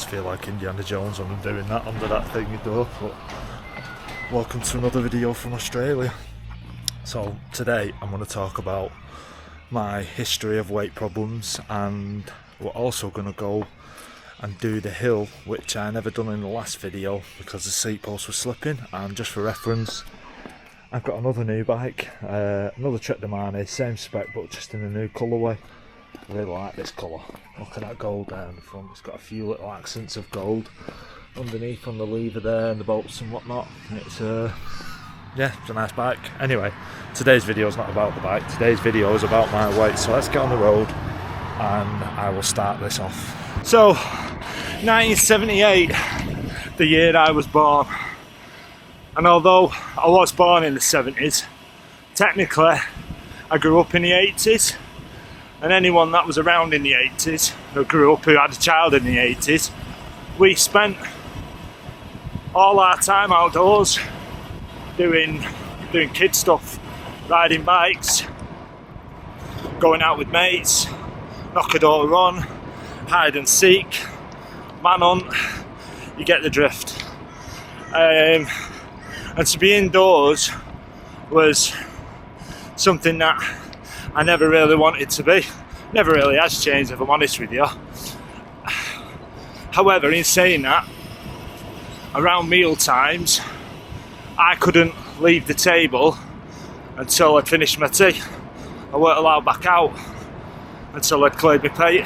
just feel like Indiana Jones when I'm doing that under that thing door. But welcome to another video from Australia. So today I'm going to talk about my history of weight problems, and we're also going to go and do the hill, which I never done in the last video because the seat post was slipping. And just for reference, I've got another new bike, another Trek Domani, same spec but just in a new colourway. I really like this colour. Look at that gold there in the front. It's got a few little accents of gold underneath on the lever there and the bolts and whatnot. It's yeah, it's a nice bike. Anyway, today's video is not about the bike. Today's video is about my weight. So let's get on the road and I will start this off. So, 1978, the year I was born. And although I was born in the 70s, technically I grew up in the 80s. And anyone that was around in the 80s, who grew up, who had a child in the 80s, we spent all our time outdoors doing kid stuff, riding bikes, going out with mates, knock a door on, hide and seek, manhunt, you get the drift. And to be indoors was something that I never really wanted to be. Never really has changed, if I'm honest with you. However, in saying that, around meal times, I couldn't leave the table until I'd finished my tea. I weren't allowed back out until I'd cleared my plate.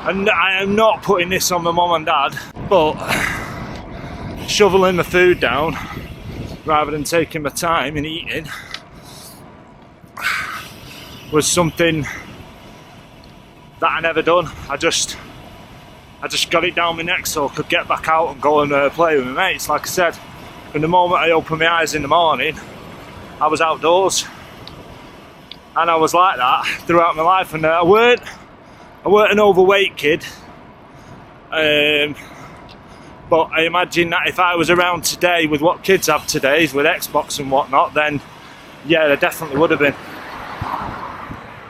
And I am not putting this on my mum and dad, but shoveling the food down rather than taking my time and eating was something that I never done. I just got it down my neck so I could get back out and go and play with my mates. Like I said, from the moment I opened my eyes in the morning, I was outdoors, and I was like that throughout my life. And I weren't an overweight kid, but I imagine that if I was around today with what kids have today, with Xbox and whatnot, then yeah, I definitely would have been.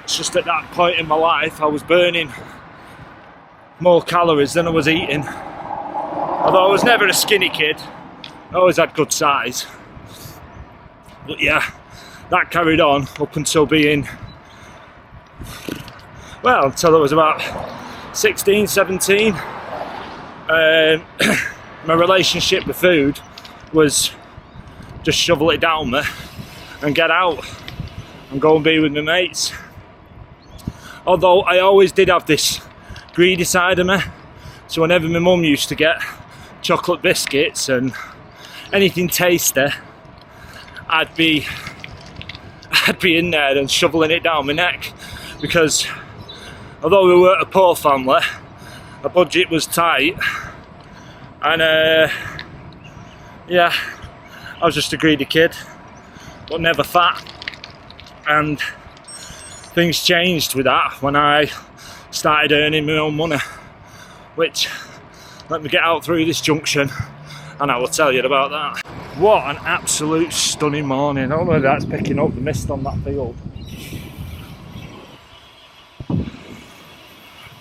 It's just at that point in my life I was burning more calories than I was eating. Although I was never a skinny kid, I always had good size. But yeah, that carried on up until being, well, until I was about 16, 17. My relationship with food was just shovel it down me and get out and go and be with my mates. Although I always did have this greedy side of me, so whenever my mum used to get chocolate biscuits and anything tasty, I'd be in there and shoveling it down my neck, because although we were a poor family, our budget was tight, and yeah, I was just a greedy kid, but never fat. And things changed with that when I started earning my own money, which, let me get out through this junction and I will tell you about that. What an absolute stunning morning. I don't know if that's picking up the mist on that field.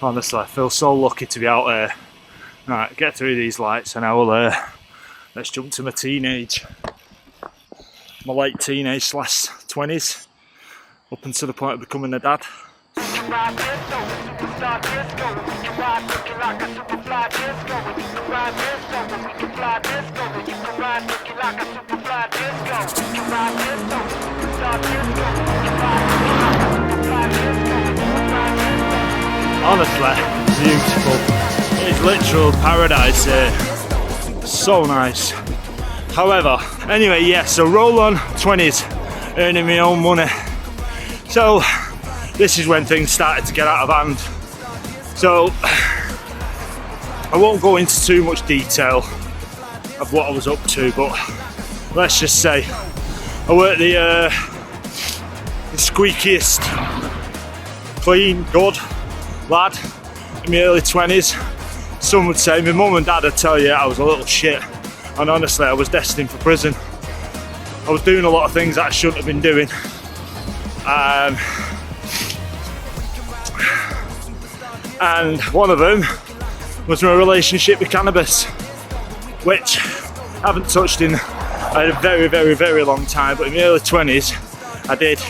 Honestly, I feel so lucky to be out there. Right, get through these lights and I will, let's jump to my late teenage / 20s. Up until the point of becoming a dad. Honestly, beautiful. It is literal paradise here. So nice. However, anyway, yeah, so roll on 20s, earning my own money. So this is when things started to get out of hand. So I won't go into too much detail of what I was up to, but let's just say I weren't the squeakiest, clean, good lad in my early 20s. Some would say, my mum and dad would tell you I was a little shit, and honestly I was destined for prison. I was doing a lot of things that I shouldn't have been doing. And one of them was my relationship with cannabis, which I haven't touched in a very, very, very long time, but in my early 20s I did.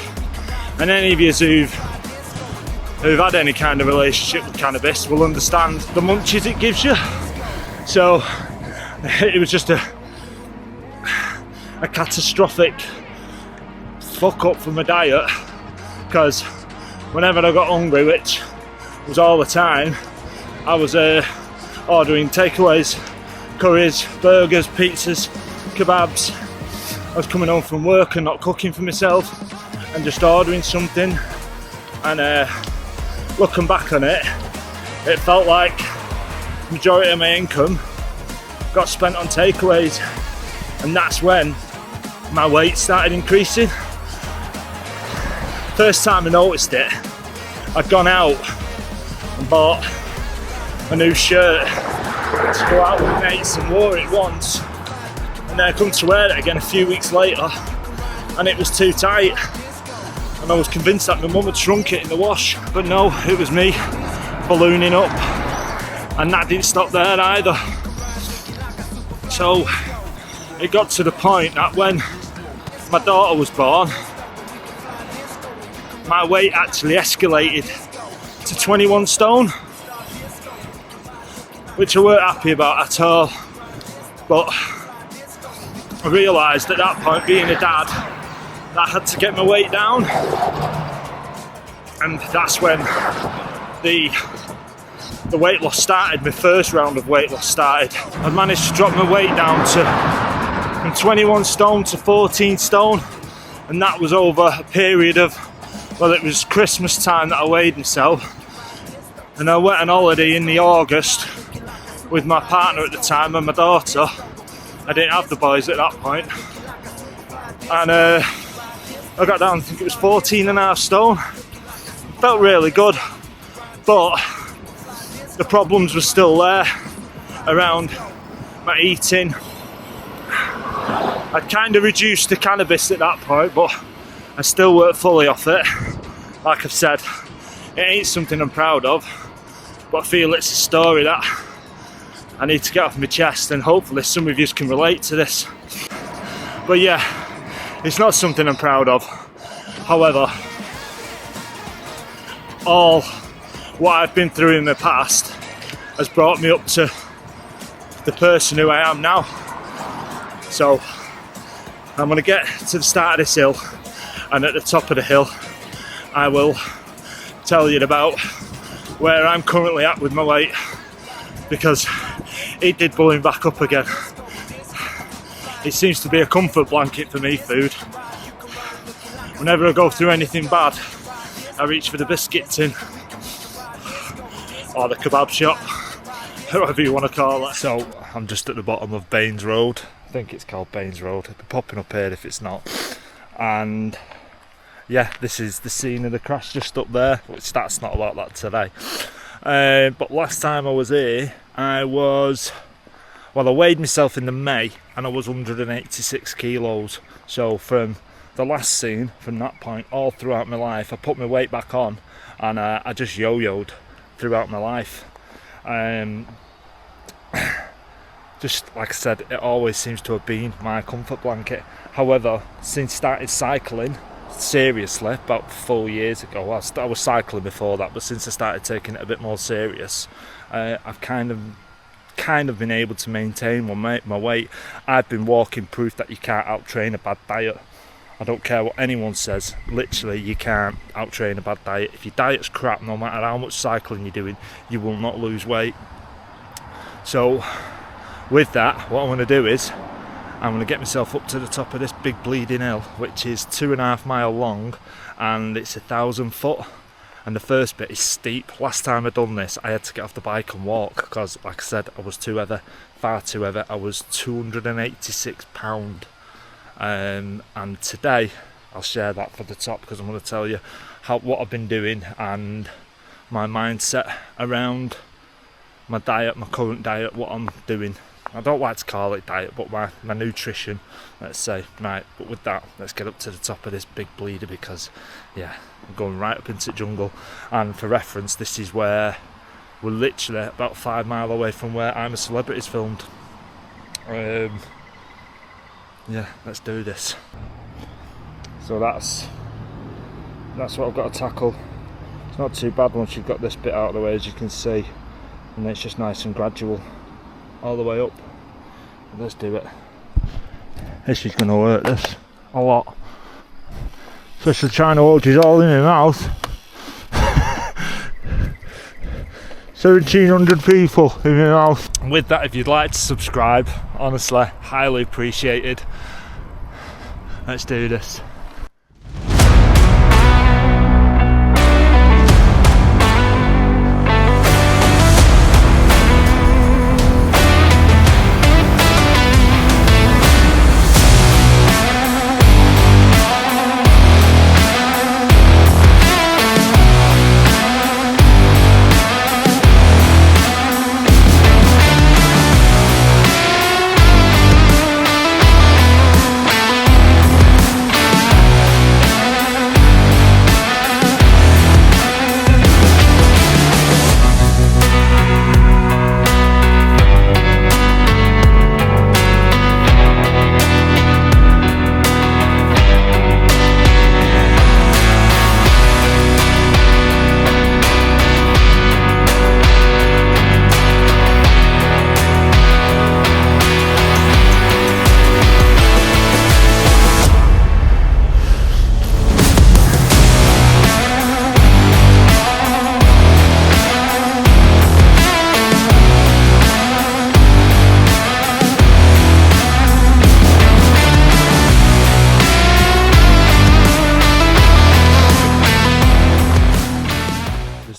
And any of you who've had any kind of relationship with cannabis will understand the munchies it gives you. So it was just a catastrophic fuck up for my diet, because whenever I got hungry, which was all the time, I was ordering takeaways, curries, burgers, pizzas, kebabs. I was coming home from work and not cooking for myself and just ordering something, and looking back on it, it felt like the majority of my income got spent on takeaways, and that's when my weight started increasing. First time I noticed it, I'd gone out and bought a new shirt to go out with mates and wore it once, and then I come to wear it again a few weeks later and it was too tight, and I was convinced that my mum had shrunk it in the wash, but no, it was me ballooning up, and that didn't stop there either. So it got to the point that when my daughter was born, my weight actually escalated to 21 stone, which I weren't happy about at all. But I realised at that point, being a dad, that I had to get my weight down, and that's when the weight loss started. My first round of weight loss started. I managed to drop my weight down from 21 stone to 14 stone, and that was over a period of, well, it was Christmas time that I weighed myself, and I went on holiday in the August with my partner at the time and my daughter. I didn't have the boys at that point, and I got down, I think it was 14.5 stone. Felt really good, but the problems were still there around my eating. I'd kind of reduced the cannabis at that point, but I still weren't fully off it. Like I've said, it ain't something I'm proud of, but I feel it's a story that I need to get off my chest, and hopefully some of you can relate to this. But yeah, it's not something I'm proud of. However, all what I've been through in the past has brought me up to the person who I am now. So I'm going to get to the start of this hill, and at the top of the hill I will tell you about where I'm currently at with my weight, because it did balloon back up again. It seems to be a comfort blanket for me, food. Whenever I go through anything bad, I reach for the biscuit tin or the kebab shop, whatever you want to call it. So I'm just at the bottom of Baines Road. I think it's called Baines Road. It'll be popping up here if it's not. And yeah, this is the scene of the crash just up there, which that's not about that today. But last time I was here, I weighed myself in the May and I was 186 kilos. So from the last scene, from that point all throughout my life, I put my weight back on, and I just yo-yoed throughout my life. Just like I said, it always seems to have been my comfort blanket. However, since I started cycling seriously about 4 years ago, I was cycling before that, but since I started taking it a bit more serious, I've kind of been able to maintain my weight. I've been walking proof that you can't out-train a bad diet. I don't care what anyone says, literally you can't out-train a bad diet. If your diet's crap, no matter how much cycling you're doing, you will not lose weight. So with that, what I'm going to do is I'm going to get myself up to the top of this big bleeding hill, which is 2.5 miles long and it's 1,000 foot, and the first bit is steep. Last time I done this, I had to get off the bike and walk because, like I said, I was too heavy, far too heavy. I was 286 pound, and today I'll share that for the top, because I'm going to tell you what I've been doing and my mindset around my diet, my current diet, what I'm doing. I don't like to call it diet, but my nutrition, let's say. Right, but with that, let's get up to the top of this big bleeder, because yeah, I'm going right up into the jungle. And for reference, this is where we're literally about 5 miles away from where I'm a Celebrity's filmed. Yeah, let's do this. So that's what I've got to tackle. It's not too bad once you've got this bit out of the way, as you can see, and it's just nice and gradual all the way up. Let's do it. This is going to hurt this a lot, especially trying to hold it all in my mouth. 1,700 people in my mouth. With that, if you'd like to subscribe, honestly, highly appreciated. Let's do this.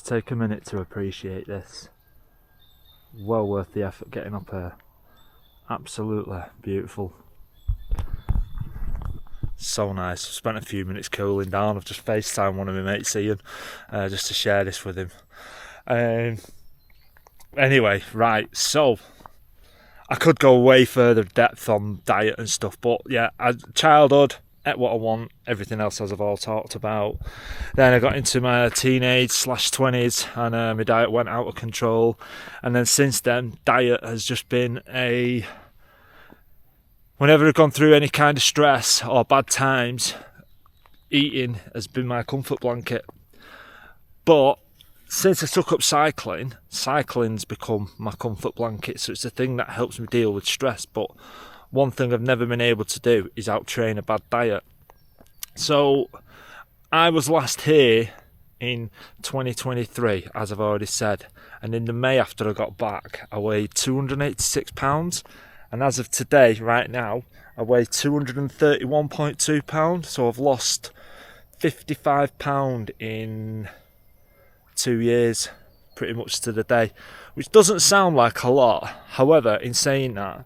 Take a minute to appreciate this. Well worth the effort getting up here. Absolutely beautiful. So nice. I've spent a few minutes cooling down. I've just FaceTimed one of my mates, Ian, just to share this with him. Anyway, right, so I could go way further depth on diet and stuff, but yeah, childhood, ate what I want, everything else as I've all talked about. Then I got into my teenage/20s and my diet went out of control, and then since then diet has just been whenever I've gone through any kind of stress or bad times, eating has been my comfort blanket. But since I took up cycling's become my comfort blanket, so it's a thing that helps me deal with stress. But one thing I've never been able to do is out-train a bad diet. So I was last here in 2023, as I've already said, and in the May after I got back, I weighed 286 pounds, and as of today, right now, I weigh 231.2 pounds, so I've lost 55 pound in 2 years, pretty much to the day, which doesn't sound like a lot. However, in saying that,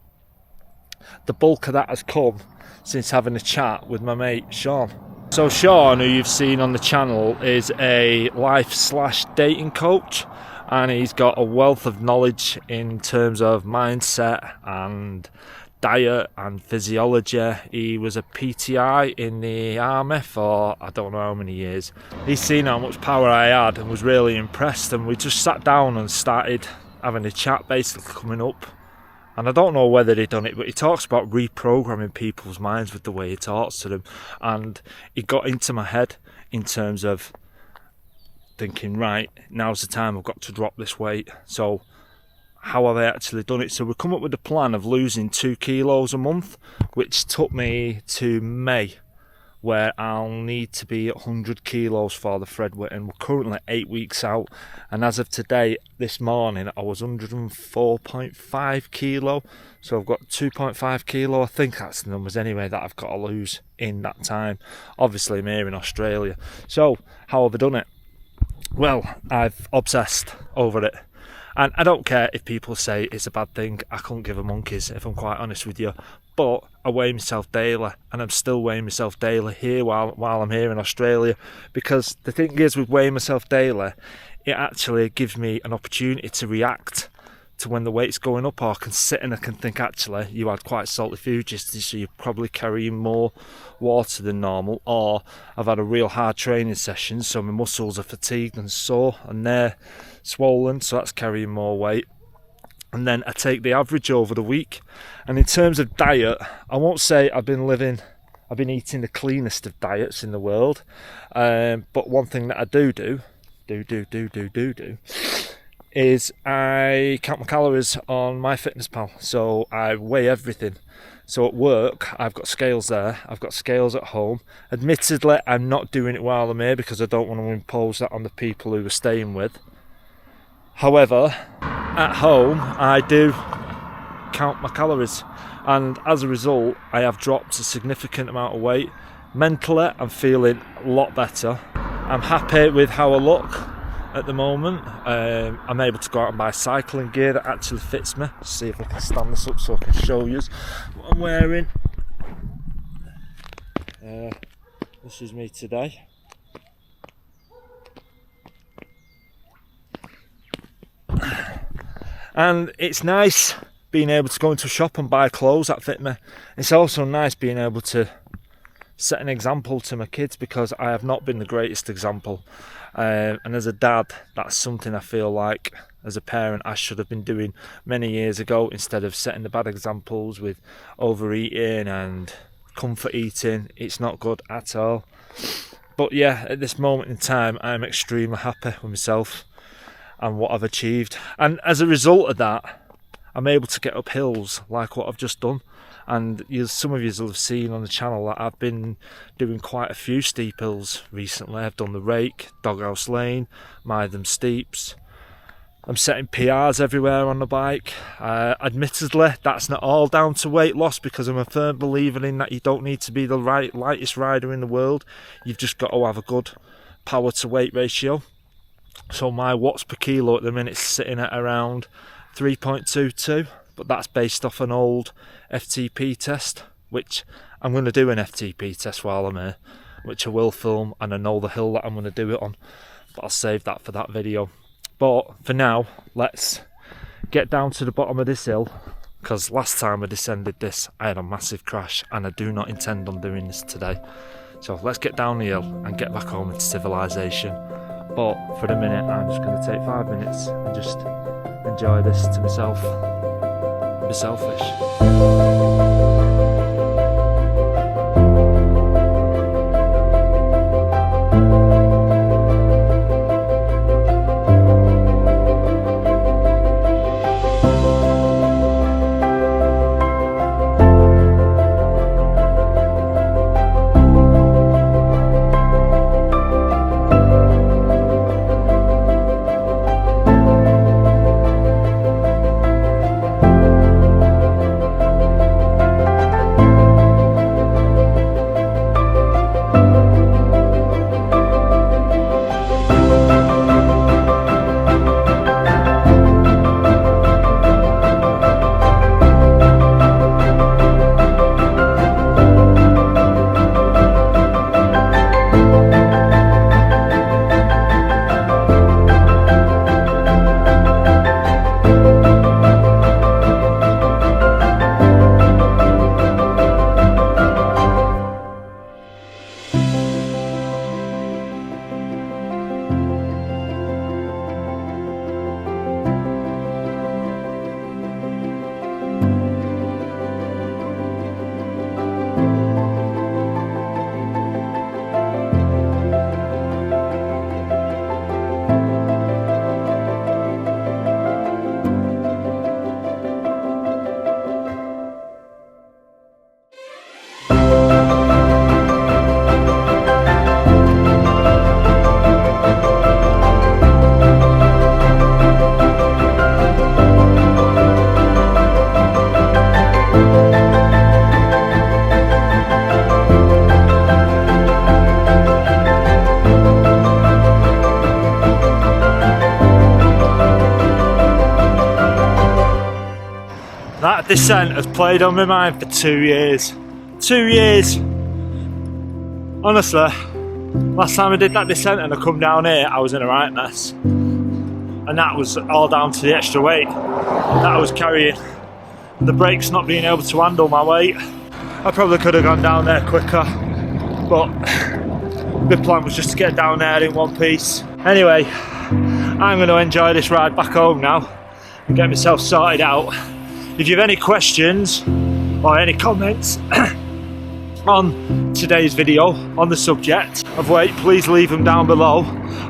the bulk of that has come since having a chat with my mate Sean. So Sean, who you've seen on the channel, is a life/dating coach, and he's got a wealth of knowledge in terms of mindset and diet and physiology. He was a PTI in the army for I don't know how many years. He's seen how much power I had and was really impressed, and we just sat down and started having a chat, basically coming up. And I don't know whether he'd done it, but he talks about reprogramming people's minds with the way he talks to them. And it got into my head in terms of thinking, right, now's the time, I've got to drop this weight. So how have I actually done it? So we come up with a plan of losing 2 kilos a month, which took me to May, where I'll need to be at 100 kilos for the Fredway, and we're currently 8 weeks out. And as of today, this morning, I was 104.5 kilo, so I've got 2.5 kilo, I think that's the numbers anyway, that I've got to lose in that time. Obviously I'm here in Australia. So how have I done it? Well, I've obsessed over it. And I don't care if people say it's a bad thing. I couldn't give a monkeys, if I'm quite honest with you. But I weigh myself daily, and I'm still weighing myself daily here while I'm here in Australia. Because the thing is, with weighing myself daily, it actually gives me an opportunity to react to when the weight's going up, or can sit and I can think actually you had quite salty food yesterday, so you're probably carrying more water than normal, or I've had a real hard training session, so my muscles are fatigued and sore and they're swollen, so that's carrying more weight. And then I take the average over the week. And in terms of diet, I won't say I've been eating the cleanest of diets in the world, but one thing that I do is I count my calories on MyFitnessPal, so I weigh everything. So at work, I've got scales there, I've got scales at home. Admittedly, I'm not doing it while I'm here because I don't want to impose that on the people who we're staying with. However, at home, I do count my calories, and as a result, I have dropped a significant amount of weight. Mentally, I'm feeling a lot better. I'm happy with how I look at the moment. I'm able to go out and buy cycling gear that actually fits me. Let's see if I can stand this up so I can show you what I'm wearing. This is me today. And it's nice being able to go into a shop and buy clothes that fit me. It's also nice being able to set an example to my kids, because I have not been the greatest example. And as a dad, that's something I feel like as a parent I should have been doing many years ago, instead of setting the bad examples with overeating and comfort eating. It's not good at all. But yeah, at this moment in time, I'm extremely happy with myself and what I've achieved, and as a result of that, I'm able to get up hills like what I've just done. And some of you will have seen on the channel that I've been doing quite a few steep hills recently. I've done the Rake, Doghouse Lane, Mytham Steeps. I'm setting PRs everywhere on the bike. Admittedly, that's not all down to weight loss, because I'm a firm believer in that you don't need to be the lightest rider in the world. You've just got to have a good power to weight ratio. So my watts per kilo at the minute is sitting at around 3.22, but that's based off an old FTP test, which I'm going to do an FTP test while I'm here, which I will film, and I know the hill that I'm going to do it on, but I'll save that for that video. But for now, let's get down to the bottom of this hill, because last time I descended this, I had a massive crash, and I do not intend on doing this today. So let's get down the hill and get back home into civilization. But for the minute, I'm just going to take 5 minutes and just enjoy this to myself and be selfish. That descent has played on my mind for 2 years. 2 years! Honestly, last time I did that descent and I come down here, I was in a right mess. and that was all down to the extra weight that I was carrying. The brakes not being able to handle my weight. I probably could have gone down there quicker, but the plan was just to get down there in one piece. Anyway, I'm going to enjoy this ride back home now and get myself sorted out. If you have any questions or any comments on today's video on the subject of weight, please leave them down below,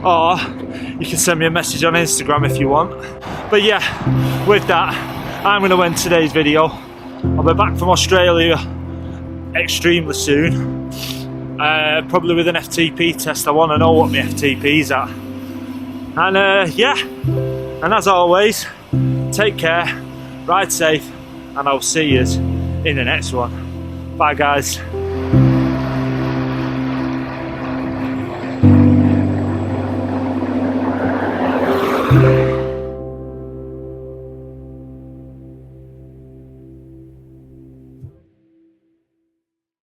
or you can send me a message on Instagram if you want. But yeah, with that, I'm going to end today's video. I'll be back from Australia extremely soon, probably with an FTP test. I want to know what my FTP's at. And yeah, and as always, take care, ride safe, and I'll see you in the next one. Bye guys.